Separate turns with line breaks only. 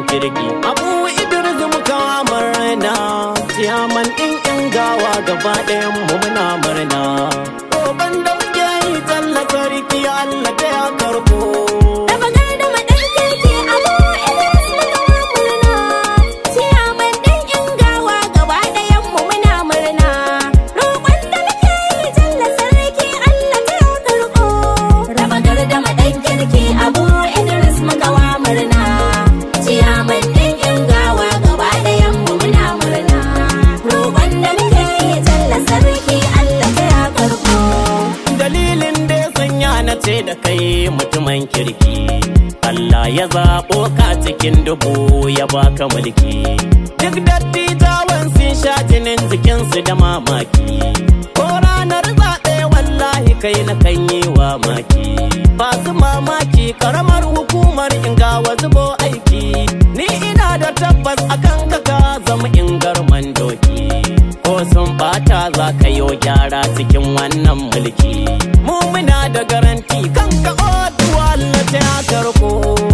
kirki. Abu Idris muka murna, ciyaman ɗin gawa gaba ɗayan mu muna murna. Roƙon da muke yi talla sarki Allah ta ya karɓo. Ce da kai mutumin kirki, Allah ya zaɓo ka cikin dubu ya baka mulki. Duk dattijawan sun sha jinin jikinsu da mamaki, ko ranar zaɓe wallahi kai na kan yi wa maki. Basu mamaki karamar hukumar Ingawa zubo aiki, ni ina da tabbas akan ka zama ingarman doki. Ko sun bata za ka yo gyara cikin wannan mulki, mu muna da garanti kanka oduwa Allah ta karko.